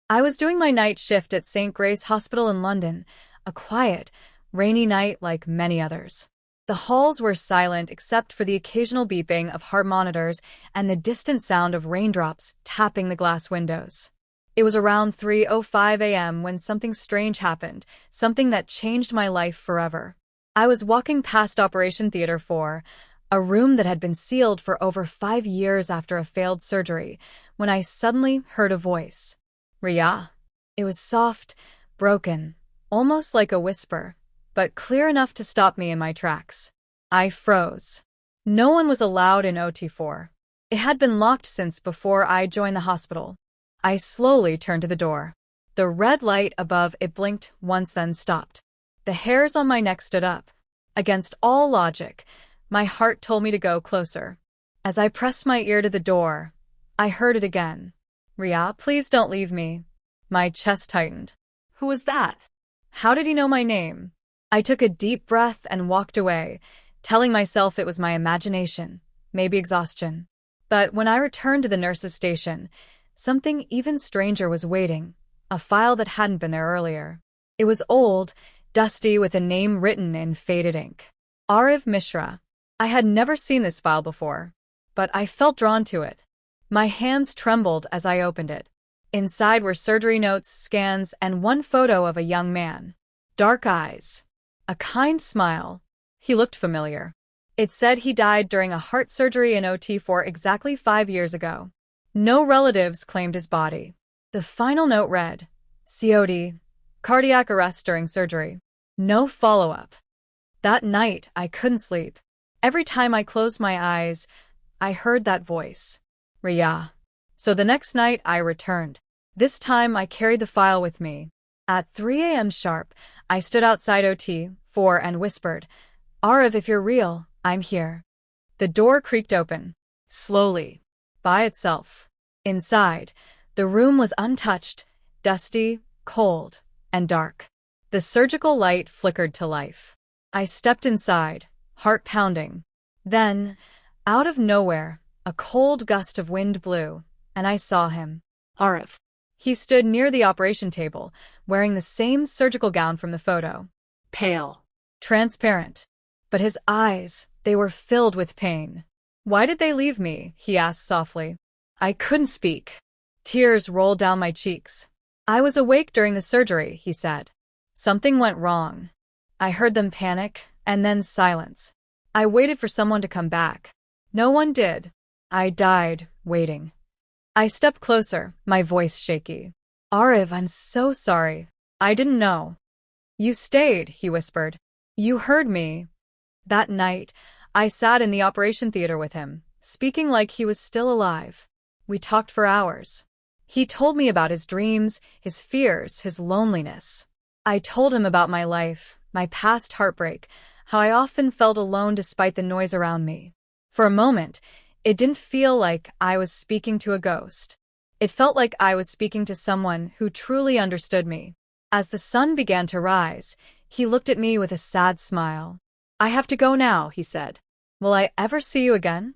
I was doing my night shift at St. Grace Hospital in London, a quiet, rainy night like many others. The halls were silent except for the occasional beeping of heart monitors and the distant sound of raindrops tapping the glass windows. It was around 3:05 a.m. when something strange happened, something that changed my life forever. I was walking past Operation Theater 4, a room that had been sealed for over 5 years after a failed surgery, when I suddenly heard a voice. Riya. It was soft, broken, almost like a whisper, but clear enough to stop me in my tracks. I froze. No one was allowed in OT4. It had been locked since before I joined the hospital. I slowly turned to the door. The red light above it blinked once, then stopped. The hairs on my neck stood up. Against all logic, my heart told me to go closer. As I pressed my ear to the door, I heard it again. Riya, please don't leave me. My chest tightened. Who was that? How did he know my name? I took a deep breath and walked away, telling myself it was my imagination, maybe exhaustion. But when I returned to the nurse's station, something even stranger was waiting, a file that hadn't been there earlier. It was old, dusty, with a name written in faded ink. Aryan Mishra. I had never seen this file before, but I felt drawn to it. My hands trembled as I opened it. Inside were surgery notes, scans, and one photo of a young man. Dark eyes. A kind smile. He looked familiar. It said he died during a heart surgery in OT4 exactly 5 years ago. No relatives claimed his body. The final note read, COD, cardiac arrest during surgery. No follow-up. That night, I couldn't sleep. Every time I closed my eyes, I heard that voice. Riya. So the next night, I returned. This time, I carried the file with me. At 3 a.m. sharp, I stood outside OT4 and whispered, Aryan, if you're real, I'm here. The door creaked open. Slowly. By itself. Inside, the room was untouched, dusty, cold, and dark. The surgical light flickered to life. I stepped inside, heart pounding. Then, out of nowhere, a cold gust of wind blew, and I saw him. Aryan. He stood near the operation table, wearing the same surgical gown from the photo. Pale. Transparent. But his eyes, they were filled with pain. Why did they leave me? He asked softly. I couldn't speak. Tears rolled down my cheeks. I was awake during the surgery, he said. Something went wrong. I heard them panic, and then silence. I waited for someone to come back. No one did. I died, waiting. I stepped closer, my voice shaky. Aryan, I'm so sorry. I didn't know. You stayed, he whispered. You heard me. That night, I sat in the operation theater with him, speaking like he was still alive. We talked for hours. He told me about his dreams, his fears, his loneliness. I told him about my life, my past heartbreak, how I often felt alone despite the noise around me. For a moment, it didn't feel like I was speaking to a ghost. It felt like I was speaking to someone who truly understood me. As the sun began to rise, he looked at me with a sad smile. I have to go now, he said. Will I ever see you again?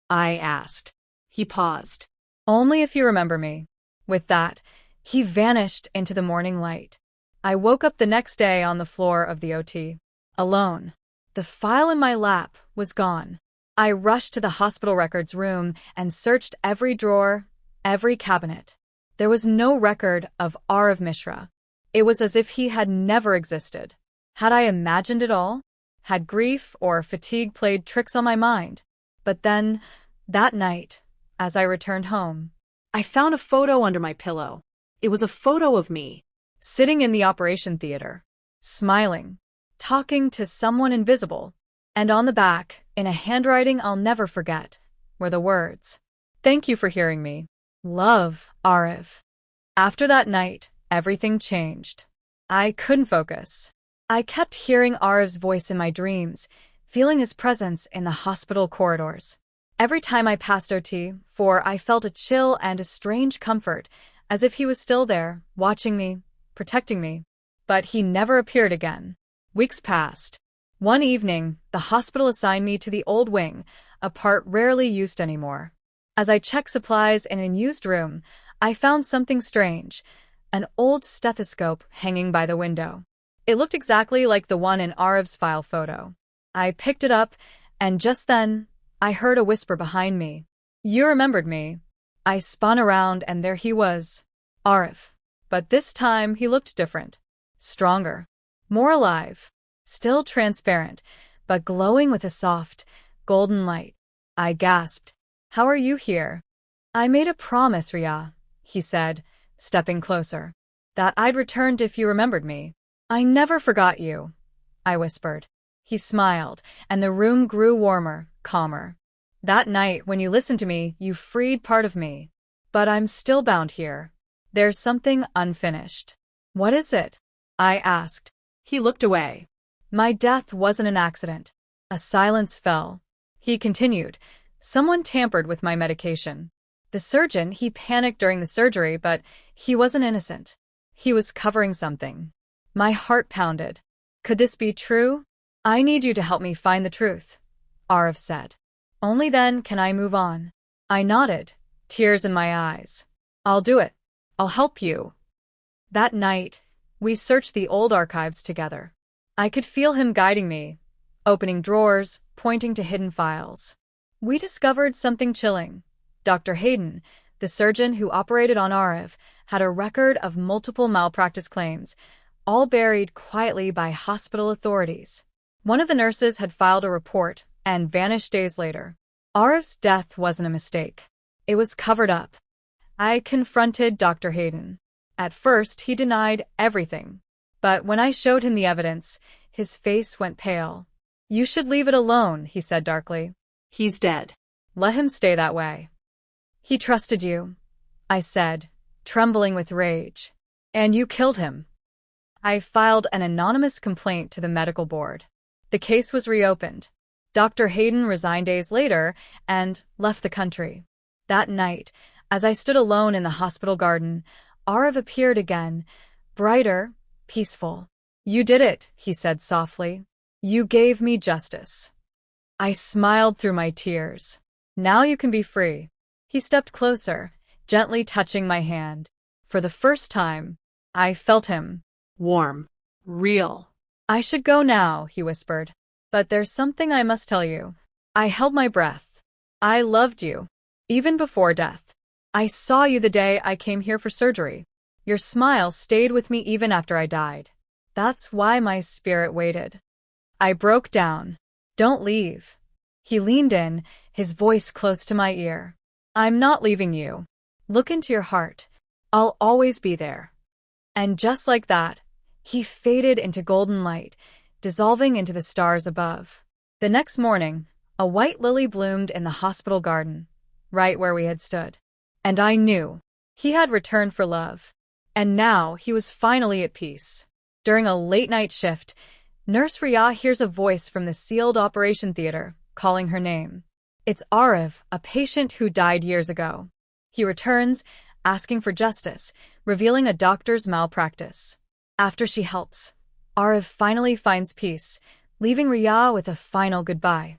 I asked. He paused. Only if you remember me. With that, he vanished into the morning light. I woke up the next day on the floor of the OT. Alone. The file in my lap was gone. I rushed to the hospital records room and searched every drawer, every cabinet. There was no record of Aryan Mishra. It was as if he had never existed. Had I imagined it all? Had grief or fatigue played tricks on my mind? But then, that night, as I returned home, I found a photo under my pillow. It was a photo of me. Sitting in the operation theater, smiling, talking to someone invisible. And on the back, in a handwriting I'll never forget, were the words, Thank you for hearing me. Love, Aryan. After that night, everything changed. I couldn't focus. I kept hearing Aryan's voice in my dreams, feeling his presence in the hospital corridors. Every time I passed OT4, I felt a chill and a strange comfort, as if he was still there, watching me, protecting me. But he never appeared again. Weeks passed. One evening, the hospital assigned me to the old wing, a part rarely used anymore. As I checked supplies in an unused room, I found something strange, an old stethoscope hanging by the window. It looked exactly like the one in Ariv's file photo. I picked it up, and just then, I heard a whisper behind me. You remembered me. I spun around, and there he was, Ariv. But this time, he looked different. Stronger. More alive. Still transparent, but glowing with a soft, golden light. I gasped. How are you here? I made a promise, Riya, he said, stepping closer, that I'd returned if you remembered me. I never forgot you, I whispered. He smiled, and the room grew warmer, calmer. That night, when you listened to me, you freed part of me. But I'm still bound here. There's something unfinished. What is it? I asked. He looked away. My death wasn't an accident. A silence fell. He continued. Someone tampered with my medication. The surgeon, he panicked during the surgery, but he wasn't innocent. He was covering something. My heart pounded. Could this be true? I need you to help me find the truth, Ariv said. Only then can I move on. I nodded, tears in my eyes. I'll do it. I'll help you. That night, we searched the old archives together. I could feel him guiding me, opening drawers, pointing to hidden files. We discovered something chilling. Dr. Hayden, the surgeon who operated on Ariv, had a record of multiple malpractice claims, all buried quietly by hospital authorities. One of the nurses had filed a report and vanished days later. Ariv's death wasn't a mistake. It was covered up. I confronted Dr. Hayden. At first, he denied everything. But when I showed him the evidence, his face went pale. You should leave it alone, he said darkly. He's dead. Let him stay that way. He trusted you, I said, trembling with rage. And you killed him. I filed an anonymous complaint to the medical board. The case was reopened. Dr. Hayden resigned days later and left the country. That night, as I stood alone in the hospital garden, Ariv appeared again, brighter, peaceful. You did it, he said softly. You gave me justice. I smiled through my tears. Now you can be free. He stepped closer, gently touching my hand. For the first time, I felt him. Warm. Real. I should go now, he whispered. But there's something I must tell you. I held my breath. I loved you, even before death. I saw you the day I came here for surgery. Your smile stayed with me even after I died. That's why my spirit waited. I broke down. Don't leave. He leaned in, his voice close to my ear. I'm not leaving you. Look into your heart. I'll always be there. And just like that, he faded into golden light, dissolving into the stars above. The next morning, a white lily bloomed in the hospital garden, right where we had stood. And I knew he had returned for love. And now he was finally at peace. During a late-night shift, Nurse Riya hears a voice from the sealed operation theater, calling her name. It's Ariv, a patient who died years ago. He returns, asking for justice, revealing a doctor's malpractice. After she helps, Ariv finally finds peace, leaving Riya with a final goodbye.